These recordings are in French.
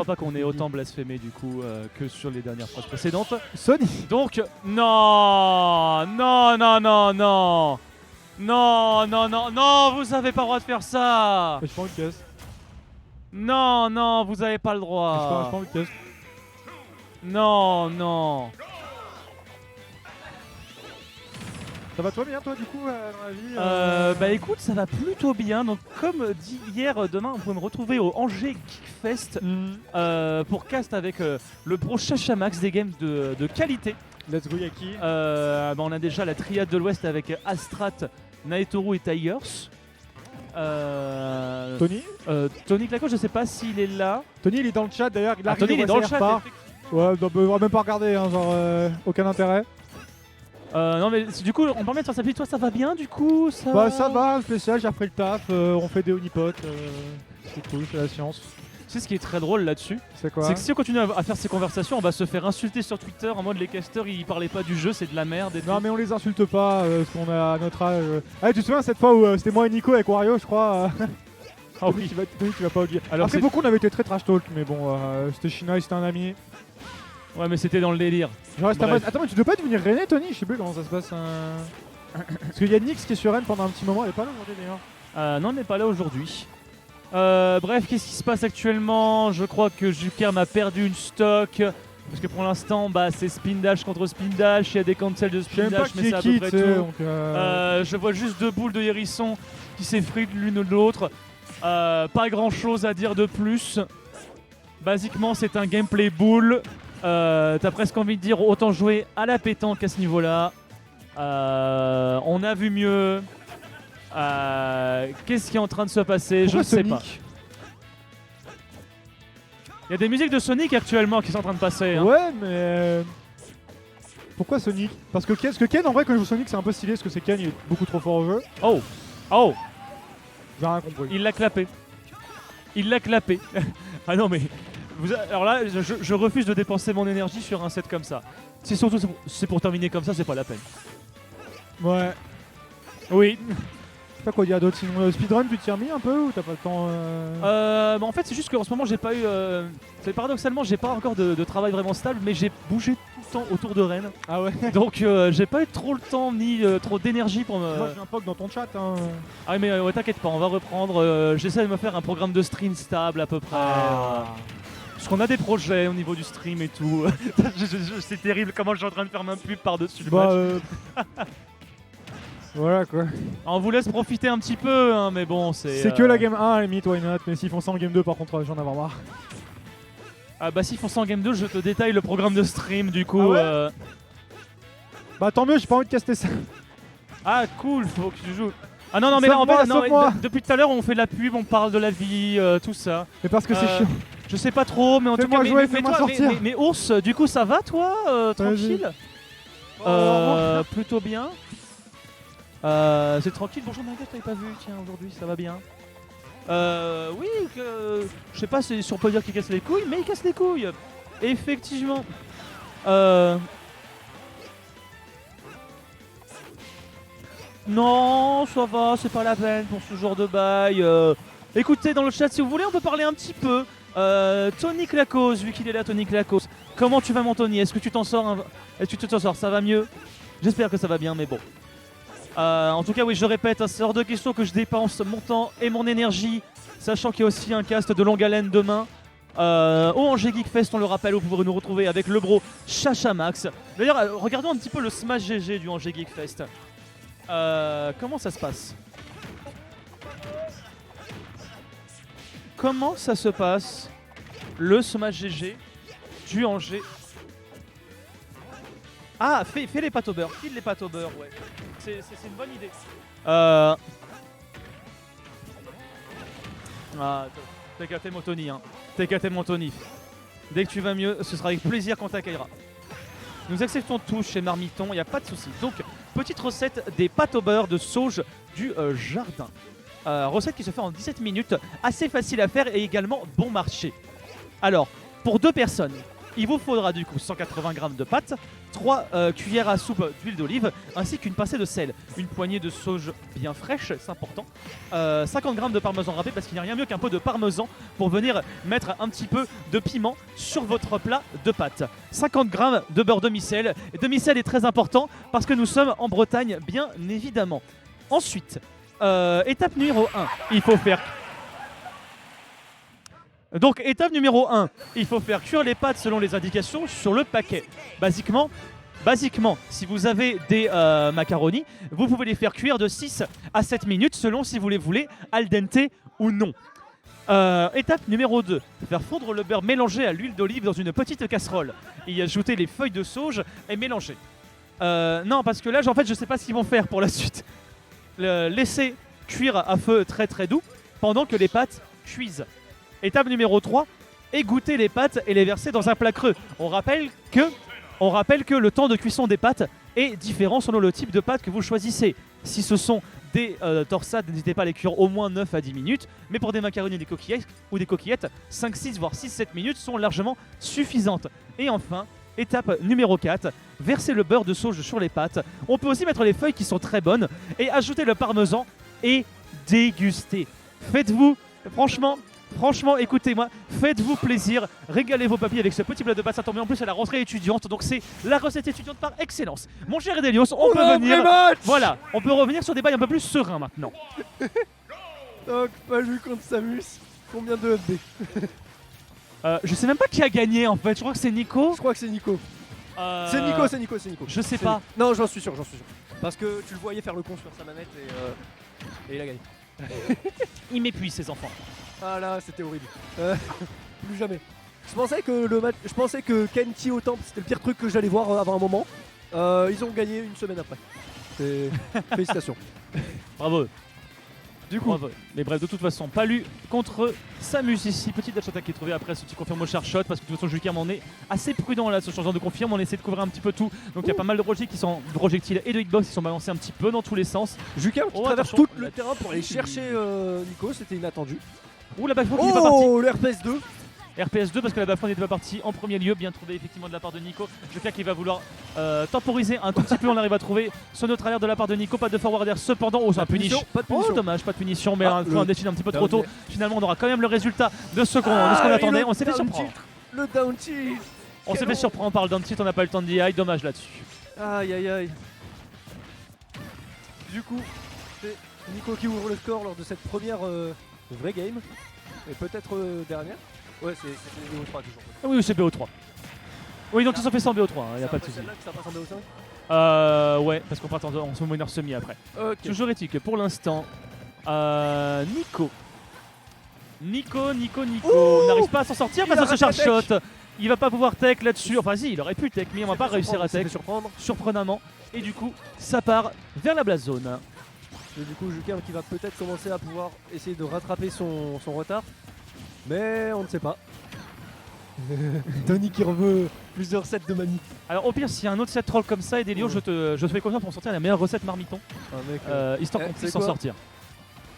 crois pas qu'on ait autant blasphémé du coup que sur les dernières phrases précédentes. Sony. Donc, non, non, non, non, non, non, non, non, non, vous avez pas le droit de faire ça. Je prends une caisse. Non, non, vous avez pas le Je droit. prends une caisse. Non, non. Ça va toi bien toi du coup dans la vie Bah écoute, ça va plutôt bien. Donc comme dit hier, demain vous pouvez me retrouver au Angers Geekfest pour cast avec le pro Chachamax, des games de qualité. Let's go Yaki. Bah, on a déjà la triade de l'Ouest avec Astrat, Naetoru et Tigers. Tony. Tony Claco, je sais pas s'il est là. Tony il est dans le chat d'ailleurs. Ah, Tony il est dans le chat. Ouais, on va même pas regarder, hein, genre aucun intérêt. Non mais du coup on permet de faire sa petite. Toi ça va bien du coup ça... Bah ça va, spécial, j'ai repris le taf, on fait des onipotes, c'est cool, c'est la science. Tu sais ce qui est très drôle là-dessus, C'est quoi? c'est que si on continue à faire ces conversations, on va se faire insulter sur Twitter en mode les casters ils parlaient pas du jeu, c'est de la merde et Non tout. mais on les insulte pas, parce qu'on a à notre âge. Ah tu te souviens cette fois où c'était moi et Nico avec Wario je crois Ah oui. Tony, tu vas pas oublier. Alors, Après c'est- beaucoup on avait été très trash talk mais bon c'était Shina, c'était un ami. Ouais mais c'était dans le délire. Je reste à Bref. Attends mais tu dois pas devenir René Tony, je sais plus comment ça se passe. Parce qu'il y a Nix qui est sur Rennes pendant un petit moment, elle est pas là aujourd'hui d'ailleurs. Non on n'est pas là aujourd'hui. Bref, qu'est-ce qui se passe actuellement? Je crois que Jukerm a perdu une stock. Parce que pour l'instant, bah, c'est Spin Dash contre Spin Dash. Il y a des cancels de Je sais Spin même pas Dash, qui mais c'est est à qui, peu tu près sais, tout. donc Je vois juste deux boules de hérisson qui s'effritent l'une de l'autre. Pas grand chose à dire de plus. Basiquement, c'est un gameplay boule. T'as presque envie de dire autant jouer à la pétanque à ce niveau-là. On a vu mieux. Qu'est-ce qui est en train de se passer? Je ne sais pas. Il y a des musiques de Sonic actuellement qui sont en train de passer. Hein. Ouais, mais. Pourquoi Sonic? Parce que Ken, en vrai, quand je joue Sonic, c'est un peu stylé parce que c'est Ken, il est beaucoup trop fort au jeu. Oh! Oh! J'ai rien compris. Il l'a clapé. Il l'a clapé. Ah non, mais. Alors là, je refuse de dépenser mon énergie sur un set comme ça. C'est surtout c'est pour terminer comme ça, c'est pas la peine. Ouais. Oui. Je sais pas quoi dire d'autre. Sinon, speedrun, tu t'y as remis un peu ou t'as pas le temps Bah en fait, c'est juste qu'en ce moment, j'ai pas eu. Paradoxalement, j'ai pas encore de travail vraiment stable, mais j'ai bougé tout le temps autour de Rennes. Ah ouais. Donc, j'ai pas eu trop le temps ni trop d'énergie pour me. Moi, j'ai un poke dans ton chat. Hein. Ah, mais ouais, t'inquiète pas, on va reprendre. J'essaie de me faire un programme de stream stable à peu près. Parce qu'on a des projets au niveau du stream et tout. C'est terrible comment je suis en train de faire ma pub par-dessus le Bah, match. voilà quoi. On vous laisse profiter un petit peu, hein, mais bon, c'est. C'est que la game 1, à la limite, why not. Mais s'ils font ça en game 2, par contre, j'en ai marre. Ah bah s'ils font ça en game 2, je te détaille le programme de stream du coup. Ah ouais Bah, tant mieux, j'ai pas envie de caster ça. Ah cool, faut que tu joues. Ah non, non, mais là, en fait, non, depuis tout à l'heure, on fait de la pub, on parle de la vie, tout ça. Mais parce que c'est chiant. Je sais pas trop, mais en tout cas, Fais-moi jouer, mais fais-moi toi, sortir. mais Ours, du coup, ça va toi, tranquille? Plutôt bien. C'est tranquille. Bonjour Naga, je t'avais pas vu, tiens, aujourd'hui, ça va bien. Oui, je sais pas si on peut dire qu'il casse les couilles, mais il casse les couilles. Effectivement. Non, ça va, c'est pas la peine pour ce genre de bail. Écoutez, dans le chat, si vous voulez, on peut parler un petit peu. Tony Clacos, vu qu'il est là, Tony Clacos. Comment tu vas, mon Tony? Est-ce que tu t'en sors? Est-ce que tu t'en sors? Ça va mieux? J'espère que ça va bien, mais bon. En tout cas, oui, je répète, hein, c'est hors de question que je dépense mon temps et mon énergie, sachant qu'il y a aussi un cast de longue haleine demain. Au Angers Geekfest, on le rappelle, vous pourrez nous retrouver avec le bro Chachamax. D'ailleurs, regardons un petit peu le Smash GG du Angers Geekfest. Comment ça se passe? Comment ça se passe, le Smash GG du Angers? Ah, fais les pâtes au beurre, file les pâtes au beurre, ouais. C'est une bonne idée. Ah, t'as capté mon Tony, hein. T'as capté mon Tony. Dès que tu vas mieux, ce sera avec plaisir qu'on t'accueillera. Nous acceptons tous chez Marmiton, il n'y a pas de souci. Donc, petite recette des pâtes au beurre de sauge du jardin. Recette qui se fait en 17 minutes, assez facile à faire et également bon marché. Alors, pour 2 personnes, Il vous faudra du coup 180 g de pâtes, 3 cuillères à soupe d'huile d'olive, ainsi qu'une pincée de sel, une poignée de sauge bien fraîche, c'est important, 50 g de parmesan râpé, parce qu'il n'y a rien mieux qu'un peu de parmesan pour venir mettre un petit peu de piment sur votre plat de pâtes. 50 g de beurre demi-sel. Et demi-sel est très important parce que nous sommes en Bretagne, bien évidemment. Ensuite, étape numéro 1, il faut faire... Donc étape numéro 1, il faut faire cuire les pâtes selon les indications sur le paquet. Basiquement, si vous avez des macaronis, vous pouvez les faire cuire de 6 à 7 minutes selon si vous les voulez al dente ou non. Étape numéro 2, faire fondre le beurre mélangé à l'huile d'olive dans une petite casserole. Et y ajouter les feuilles de sauge et mélanger. Non, parce que là, en fait, je sais pas ce qu'ils vont faire pour la suite. Laisser cuire à feu très très doux pendant que les pâtes cuisent. Étape numéro 3, égoutter les pâtes et les verser dans un plat creux. On rappelle que le temps de cuisson des pâtes est différent selon le type de pâte que vous choisissez. Si ce sont des torsades, n'hésitez pas à les cuire au moins 9 à 10 minutes. Mais pour des macaronis ou des coquillettes, 5, 6 voire 6, 7 minutes sont largement suffisantes. Et enfin, étape numéro 4, verser le beurre de sauge sur les pâtes. On peut aussi mettre les feuilles qui sont très bonnes et ajouter le parmesan et déguster. Faites-vous, Franchement, écoutez-moi, faites-vous plaisir, régalez vos papilles avec ce petit plat de pâtes. Ça tombe en plus à la rentrée étudiante, donc c'est la recette étudiante par excellence. Mon cher Edelios, on peut venir. Voilà, on peut revenir sur des bails un peu plus sereins maintenant. Donc, Palu contre Samus, combien de FB? Je sais même pas qui a gagné en fait, je crois que c'est Nico. Je crois que c'est Nico. C'est Nico. Je sais pas. Non, j'en suis sûr. Parce que tu le voyais faire le con sur sa manette et il a gagné. Il m'épuise ces enfants. Ah là, c'était horrible. Plus jamais. Je pensais que Kenty au temple, c'était le pire truc que j'allais voir avant un moment. Ils ont gagné une semaine après. Félicitations. Bravo. Du coup, Bravo. Mais bref, de toute façon, Palu contre Samus ici. Petite dash attack qui est trouvée après ce petit confirme au char shot. Parce que de toute façon, Jukim on est assez prudent là, ce changeant de confirme. On essaie de couvrir un petit peu tout. Donc il y a pas mal de projectiles et de hitbox qui sont balancés un petit peu dans tous les sens. Jukim qui traverse attention, tout le terrain pour aller chercher Nico, c'était inattendu. Ouh, la backflip n'est pas partie. Oh, le RPS 2. RPS 2 parce que la backflip n'était pas partie en premier lieu. Bien trouvé effectivement de la part de Nico. Jukim qui va vouloir temporiser un tout petit peu. On arrive à trouver ce neutre alert de la part de Nico. Pas de forward air cependant. Oh, c'est un punish. Pas de punition. Oh, dommage, pas de punition. Mais Ah, un décide un petit peu trop tôt. down Finalement, on aura quand même le résultat de ce qu'on attendait. On s'est fait surprendre. Le down tilt. On s'est fait surprendre par le down tilt. On n'a pas eu le temps de DI. Dommage là-dessus. Aïe. Du coup, c'est Nico qui ouvre le score lors de cette première vraie game. Et peut-être dernière. Ouais, c'est les BO3 toujours. Ah oui, c'est BO3. Oui, donc ils sont fait sans BO3, il n'y a pas de souci. Celle-là que ça passe en BO5 Ouais, parce qu'on part en winner semi après. Ok. Toujours est-il que pour l'instant, Nico n'arrive pas à s'en sortir face à ce charge shot. Il va pas pouvoir tech là-dessus. Enfin, si, il aurait pu tech, mais on va pas réussir à tech. Surprenamment. Et du coup, ça part vers la blast zone. Et du coup, Jukim qui va peut-être commencer à pouvoir essayer de rattraper son retard. Mais on ne sait pas. Tony qui reveut plusieurs sets de manie. Alors, au pire, s'il y a un autre set troll comme ça, Edelio, je te fais confiance pour sortir la meilleure recette marmiton. Un mec, Histoire qu'on c'est puisse s'en quoi sortir.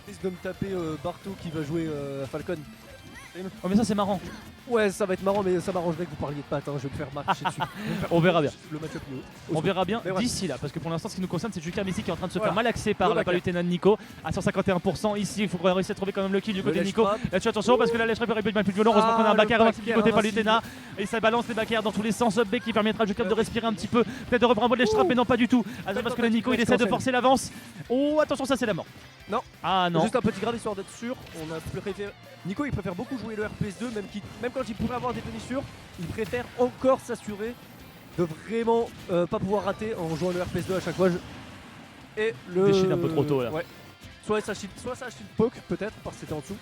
risque de me taper Barto qui va jouer Falcon. Oh, mais ça, c'est marrant. Ouais, ça va être marrant, mais ça m'arrangerait que vous parliez de pâtes. Hein. Je vais me faire marcher dessus. On verra bien. Le match-up est haut. On verra bien Mais ouais. d'ici là, parce que pour l'instant, ce qui nous concerne, c'est Jukim ici qui est en train de se Voilà. faire malaxer par Le la backer. palutena de Nico à 151%. Ici, il faut réussir à trouver quand même le kill du côté de lèche Nico. frappe. Là-dessus, attention, parce que la lèche frappe aurait pu être plus violent. Heureusement qu'on a un le backer backer du côté palutena. invincible. Et ça balance les backers dans tous les sens. B qui permettra à Jukim de respirer un petit peu. Peut-être de reprendre un mot de lèche frappe, mais non, pas du tout. Attention, parce que là, Nico, il essaie de forcer l'avance. Oh, attention, ça, c'est la mort. Non. Ah non. Juste un petit grave histoire d'être sûr. On a préféré. Nico il préfère beaucoup jouer le RPS2, même quand il pourrait avoir des finissures, il préfère encore s'assurer de vraiment pas pouvoir rater en jouant le RPS2 à chaque fois. Et le. Déchire un peu trop tôt là. Ouais. Soit ça shield poke peut-être parce que c'était en dessous.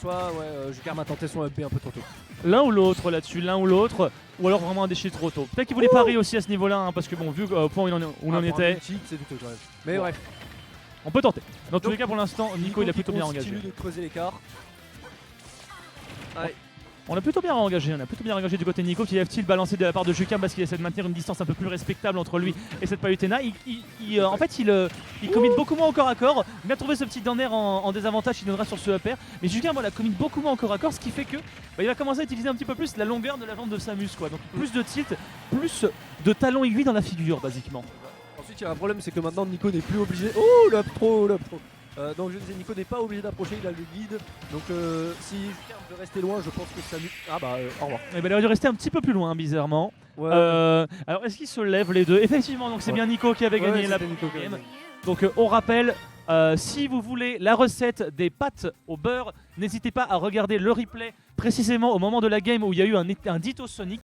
Soit Jukim a tenté son FB un peu trop tôt. L'un ou l'autre là-dessus, l'un ou l'autre. Ou alors vraiment un déchir trop tôt. Peut-être qu'il voulait parier aussi à ce niveau-là, hein, parce que bon, vu au point où on en était, C'est douteux quand même. Mais Bon. bref. on peut tenter. Dans tous Donc, les cas, pour l'instant, Nico il a qui plutôt bien engagé. continue de creuser l'écart. Ouais. On a plutôt bien engagé, du côté de Nico qui lève-t-il balancé de la part de Juka parce qu'il essaie de maintenir une distance un peu plus respectable entre lui et cette Palutena. En fait, il commit beaucoup moins au corps à corps. Il a trouvé ce petit down air en désavantage qui donnera sur ce upper. Mais Juka voilà, commit beaucoup moins au corps à corps, ce qui fait que il va commencer à utiliser un petit peu plus la longueur de la jambe de Samus. Quoi. Donc plus de tilt, plus de talons aiguilles dans la figure, basiquement. Ensuite, il y a un problème, c'est que maintenant Nico n'est plus obligé. Oh, l'up trop. Donc je disais, Nico n'est pas obligé d'approcher, il a le guide. Donc si Juka veut rester loin, je pense que Samus. Ah bah, au revoir. Et il aurait dû rester un petit peu plus loin, bizarrement. Ouais. Alors est-ce qu'ils se lèvent les deux? Effectivement, donc c'est bien Nico qui avait gagné la c'était Nico qui avait game. gagné. Donc on rappelle, si vous voulez la recette des pâtes au beurre, n'hésitez pas à regarder le replay précisément au moment de la game où il y a eu un Ditto Sonic.